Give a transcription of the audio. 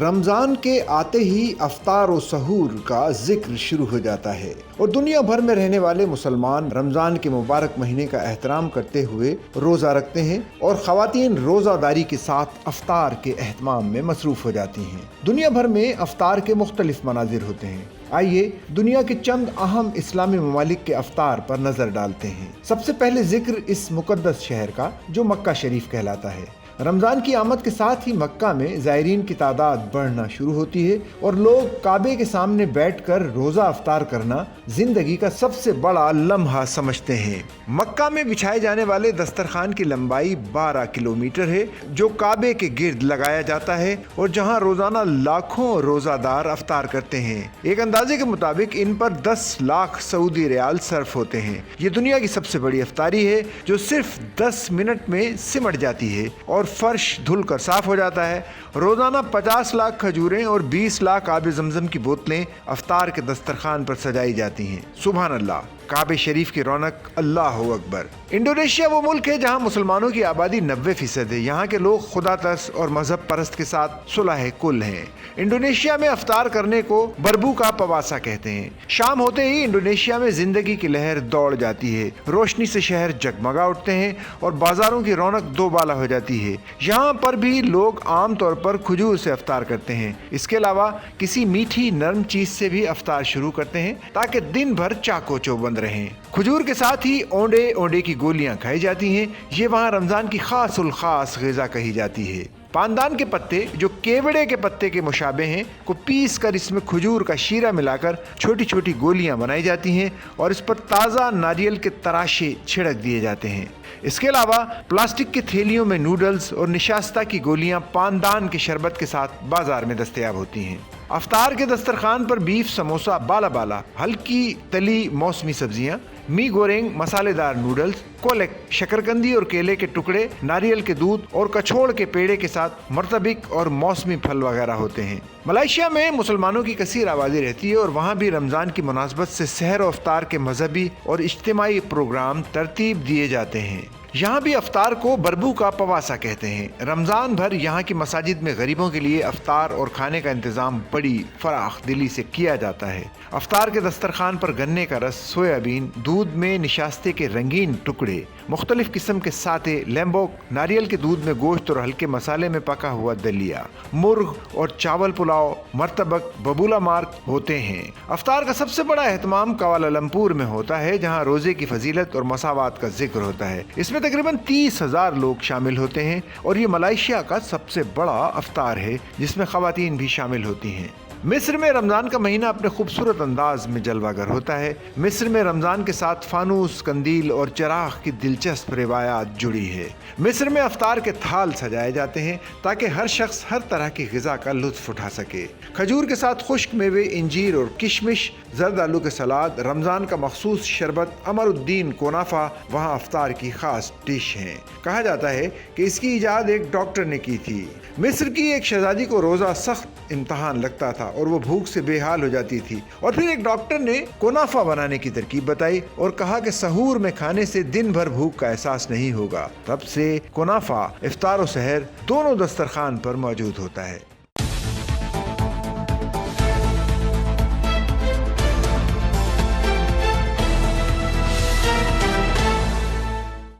رمضان کے آتے ہی افطار و سحور کا ذکر شروع ہو جاتا ہے اور دنیا بھر میں رہنے والے مسلمان رمضان کے مبارک مہینے کا احترام کرتے ہوئے روزہ رکھتے ہیں اور خواتین روزہ داری کے ساتھ افطار کے اہتمام میں مصروف ہو جاتی ہیں۔ دنیا بھر میں افطار کے مختلف مناظر ہوتے ہیں۔ آئیے دنیا کے چند اہم اسلامی ممالک کے افطار پر نظر ڈالتے ہیں۔ سب سے پہلے ذکر اس مقدس شہر کا جو مکہ شریف کہلاتا ہے۔ رمضان کی آمد کے ساتھ ہی مکہ میں زائرین کی تعداد بڑھنا شروع ہوتی ہے اور لوگ کعبے کے سامنے بیٹھ کر روزہ افطار کرنا زندگی کا سب سے بڑا لمحہ سمجھتے ہیں۔ مکہ میں بچھائے جانے والے دسترخوان کی لمبائی 12 کلومیٹر ہے جو کعبے کے گرد لگایا جاتا ہے اور جہاں روزانہ لاکھوں روزہ دار افطار کرتے ہیں۔ ایک اندازے کے مطابق ان پر 10 لاکھ سعودی ریال صرف ہوتے ہیں۔ یہ دنیا کی سب سے بڑی افطاری ہے جو صرف 10 منٹ میں سمٹ جاتی ہے اور فرش دھل کر صاف ہو جاتا ہے۔ روزانہ 50 لاکھ کھجوریں اور 20 لاکھ آب زمزم کی بوتلیں افطار کے دسترخوان پر سجائی جاتی ہیں۔ سبحان اللہ، کعبہ شریف کی رونق، اللہ اکبر۔ انڈونیشیا وہ ملک ہے جہاں مسلمانوں کی آبادی 90% ہے۔ یہاں کے لوگ خدا ترس اور مذہب پرست کے ساتھ صلح کل ہیں۔ انڈونیشیا میں افطار کرنے کو بربو کا پواسا کہتے ہیں۔ شام ہوتے ہی انڈونیشیا میں زندگی کی لہر دوڑ جاتی ہے۔ روشنی سے شہر جگمگا اٹھتے ہیں اور بازاروں کی رونق دوبالا ہو جاتی ہے۔ یہاں پر بھی لوگ عام طور پر کھجور سے افطار کرتے ہیں۔ اس کے علاوہ کسی میٹھی نرم چیز سے بھی افطار شروع کرتے ہیں تاکہ دن بھر چاقو چوبند رہیں۔ کھجور کے ساتھ ہی اونڈے کی گولیاں کھائی جاتی ہیں۔ یہ وہاں رمضان کی خاص الخاص غذا کہی جاتی ہے۔ پاندان کے پتے جو کیوڑے کے پتے کے مشابہ ہیں کو پیس کر اس میں کھجور کا شیرہ ملا کر چھوٹی چھوٹی گولیاں بنائی جاتی ہیں اور اس پر تازہ ناریل کے تراشے چھڑک دیے جاتے ہیں۔ اس کے علاوہ پلاسٹک کی تھیلیوں میں نوڈلز اور نشاستہ کی گولیاں پاندان کے شربت کے ساتھ بازار میں دستیاب ہوتی ہیں۔ افطار کے دسترخوان پر بیف سموسا، بالا ہلکی تلی موسمی سبزیاں، می گورینگ مسالے دار نوڈلز، کولک شکرکندی اور کیلے کے ٹکڑے، ناریل کے دودھ اور کچھوڑ کے پیڑے کے ساتھ مرتبک اور موسمی پھل وغیرہ ہوتے ہیں۔ ملائیشیا میں مسلمانوں کی کثیر آبادی رہتی ہے اور وہاں بھی رمضان کی مناسبت سے سحر و افطار کے مذہبی اور اجتماعی پروگرام ترتیب دیے جاتے ہیں۔ یہاں بھی افطار کو بربو کا پواسا کہتے ہیں۔ رمضان بھر یہاں کی مساجد میں غریبوں کے لیے افطار اور کھانے کا انتظام بڑی فراخ دلی سے کیا جاتا ہے۔ افطار کے دسترخوان پر گنے کا رس، سویابین، دودھ میں نشاستے کے رنگین ٹکڑے، مختلف قسم کے ساتے، لیمبوک، ناریل کے دودھ میں گوشت اور ہلکے مسالے میں پکا ہوا دلیا، مرغ اور چاول پلاؤ، مرتبک، ببولا مارک ہوتے ہیں۔ افطار کا سب سے بڑا اہتمام کوالالمپور میں ہوتا ہے جہاں روزے کی فضیلت اور مساوات کا ذکر ہوتا ہے۔ اس میں تقریباً 30,000 لوگ شامل ہوتے ہیں اور یہ ملائیشیا کا سب سے بڑا افطار ہے جس میں خواتین بھی شامل ہوتی ہیں۔ مصر میں رمضان کا مہینہ اپنے خوبصورت انداز میں جلوہ گر ہوتا ہے۔ مصر میں رمضان کے ساتھ فانوس، قندیل اور چراغ کی دلچسپ روایات جڑی ہے۔ مصر میں افطار کے تھال سجائے جاتے ہیں تاکہ ہر شخص ہر طرح کی غذا کا لطف اٹھا سکے۔ کھجور کے ساتھ خشک میوے، انجیر اور کشمش، زرد آلو کے سلاد، رمضان کا مخصوص شربت امر الدین کونافہ وہاں افطار کی خاص ڈش ہیں۔ کہا جاتا ہے کہ اس کی ایجاد ایک ڈاکٹر نے کی تھی۔ مصر کی ایک شہزادی کو روزہ سخت امتحان لگتا تھا اور وہ بھوک سے بے حال ہو جاتی تھی اور پھر ایک ڈاکٹر نے کونافہ بنانے کی ترکیب بتائی اور کہا کہ سحور میں کھانے سے دن بھر بھوک کا احساس نہیں ہوگا۔ تب سے کونافہ افطار و سحر دونوں دسترخوان پر موجود ہوتا ہے۔